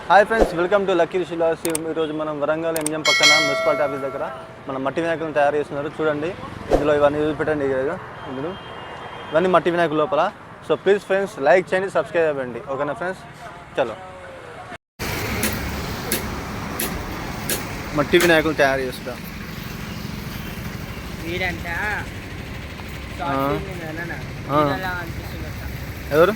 Hi friends, welcome to lucky రిషిలాస్. ఈరోజు మనం వరంగల్ ఎంజిఎం పక్కన మున్సిపాలిటీ ఆఫీస్ దగ్గర మన మట్టి వినాయకులను తయారు చేస్తున్నారు. చూడండి, ఇందులో ఇవన్నీ చూపెట్టండి. ఇందులో ఇవన్నీ మట్టి వినాయకుల లోపల. సో ప్లీజ్ ఫ్రెండ్స్, లైక్ చేయండి, సబ్స్క్రైబ్ అవ్వండి. ఓకేనా ఫ్రెండ్స్? చలో, మట్టి వినాయకులు తయారు చేస్తాం. ఎవరు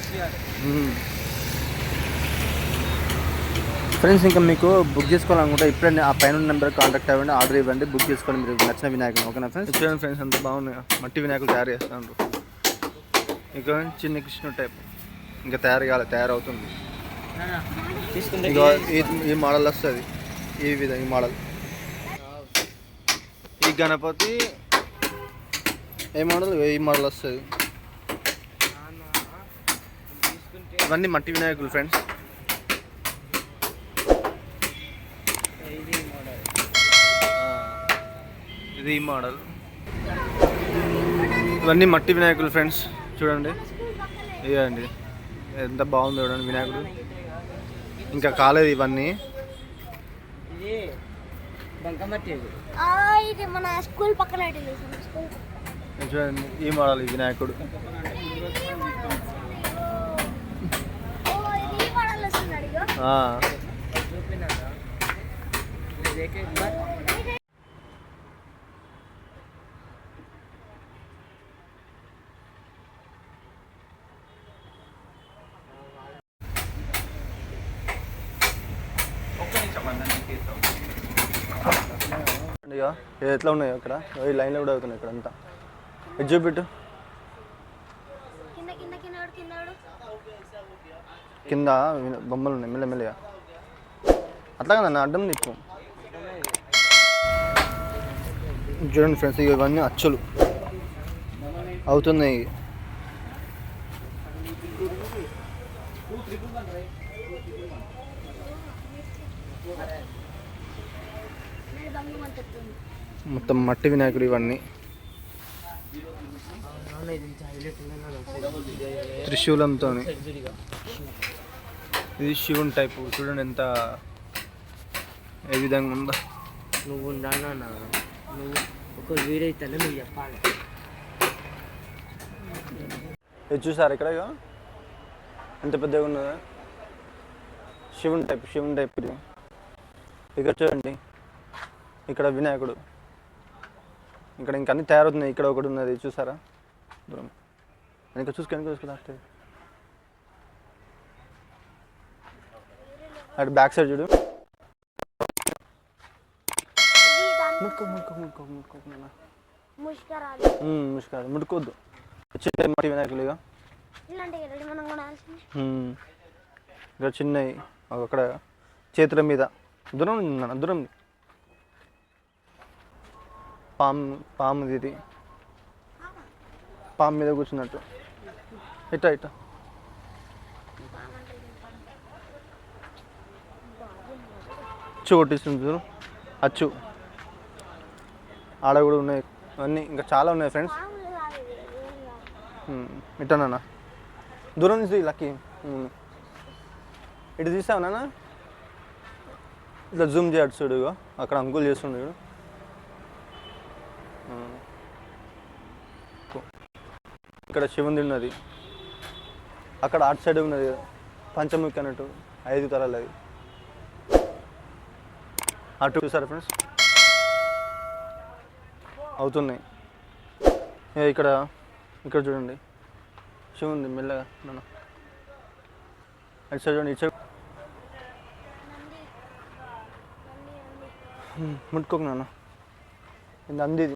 ఫ్రెండ్స్? ఇంకా మీకు బుక్ చేసుకోవాలనుకుంటే ఇప్పుడే ఆ పైన నెంబర్ కాంటాక్ట్ అవ్వండి, ఆర్డర్ ఇవ్వండి, బుక్ చేసుకోండి మీరు నచ్చిన వినాయకులు. ఓకేనా ఫ్రెండ్స్? చూడండి ఫ్రెండ్స్, అంత బాగున్నాయి మట్టి వినాయకులు తయారు చేస్తున్నారు. ఇంకా చిన్న కృష్ణ టైప్ ఇంకా తయారవుతుంది. ఈ మోడల్ వస్తుంది, ఈ విధంగా ఈ మోడల్. ఈ గణపతి ఏ మోడల్? ఈ మోడల్ వస్తుంది. ఇవన్నీ మట్టి వినాయకులు ఫ్రెండ్స్. ఇది ఈ మోడల్. ఇవన్నీ మట్టి వినాయకులు ఫ్రెండ్స్. చూడండి, ఇదండి ఎంత బాగుంది చూడండి వినాయకుడు. ఇంకా కాలేదు ఇవన్నీ. చూడండి, ఈ మోడల్ ఈ వినాయకుడు. ఎట్లా ఉన్నాయో ఇక్కడ ఈ లైన్లో కూడా అవుతున్నాయి. ఇక్కడ అంతా చూపెట్టు. కింద బొమ్మలు ఉన్నాయి మెల్లమెల్లగా. అట్లా కదా అడ్డం నీకు. చూడండి ఫ్రెండ్స్, ఇవన్నీ అచ్చులు అవుతున్నాయి. మొత్తం మట్టి వినాయకుడు ఇవన్నీ. త్రిశూలంతో ఇది శివుని టైపు. చూడండి ఎంత ఏ విధంగా ఉందో. నువ్వు ఒక వీడియో ఇస్తాను, నువ్వు చెప్పాలి. ఇది చూసారు ఇక్కడ ఎంత పెద్దగా ఉన్నదా? శివుని టైప్ ఇది. ఇక్కడ చూడండి, ఇక్కడ వినాయకుడు. ఇక్కడ ఇంకా అన్నీ తయారవుతున్నాయి. ఇక్కడ ఒకటి ఉన్నది చూసారా దూరం. ఇంకా చూసుకుందా అటు బ్యాక్ సైడ్ చూడు. ముట్టుకోవద్దు. చిన్న మట్టి వినాయకులు ఇక్కడ చిన్నవి అక్కడ చేతుల మీద దూరం పాముది. ఇది పాము మీద కూర్చున్నట్టు. ఇట్ట అచ్చు కొట్టిస్తుంది చూడు, అచ్చు. ఆడ కూడా ఉన్నాయి అన్నీ, ఇంకా చాలా ఉన్నాయి ఫ్రెండ్స్. ఇట్టనా దూరం నుంచి లక్కీ ఇటు తీసావు నాన్న. ఇట్లా జూమ్ చేయడు చూడు, అక్కడ అంకుల్ చేస్తుండే చూడు. ఇక్కడ శివుంది ఉన్నది, అక్కడ అటు సైడ్ ఉన్నది పంచముఖి అన్నట్టు 5 తరాలు. అది అటు చూసారా ఫ్రెండ్స్? అవుతున్నాయి. ఇక్కడ చూడండి శివుంది మెల్లగా నాన్న. అటు సైడ్ చూడండి, ఇటు సైడ్ ముట్టుకోకు నాన్న. ఇది అంది.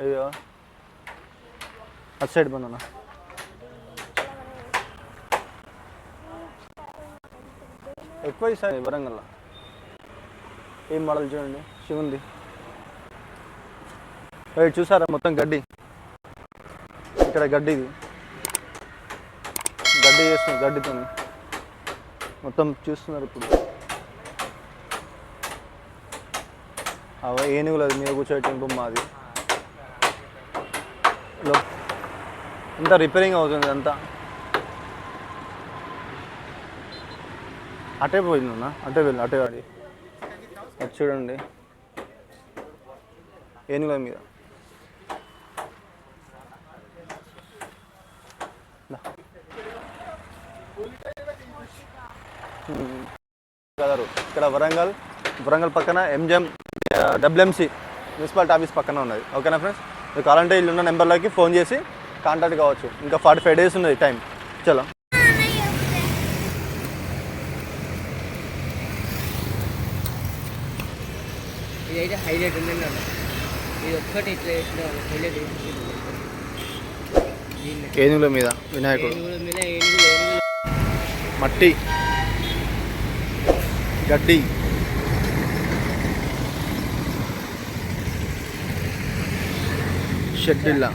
అయ్యో అటు సైడ్ బనానా. ఎక్కువ ఈసారి వరంగల్ ఏం మోడల్ చూడండి, శివుంది. చూసారా మొత్తం గడ్డి. ఇక్కడ గడ్డి చేస్తుంది, గడ్డితో మొత్తం చూస్తున్నారు ఇప్పుడు. ఏనుగులు అది మీద కూర్చోబెట్టిన బొమ్మ అది. అంతా రిపేరింగ్ అవుతుంది అంతా. అటే పోయిందన్నా, అటే వాడి అది చూడండి ఏనుగుల మీద. ఇక్కడ వరంగల్ పక్కన ఎంజిఎం డబ్ల్యూఎంసీ మున్సిపాలిటీ ఆఫీస్ పక్కన ఉన్నది. ఓకేనా ఫ్రెండ్స్, మీకు కావాలంటే ఇల్లు ఉన్న నెంబర్లకి ఫోన్ చేసి కాంటాక్ట్ కావచ్చు. ఇంకా 45 days ఉన్నది టైం. చలో ఇదైతే హైలైట్ ఉందండి అన్న. ఇది ఒక్కటి ఇట్లా వేసిన హైలైట్ ఏనుగుల మీద వినాయకుడు, ఏనుగుల మీద ఏనుగులు మట్టి, గడ్డి, షెడ్ ఇల్లా.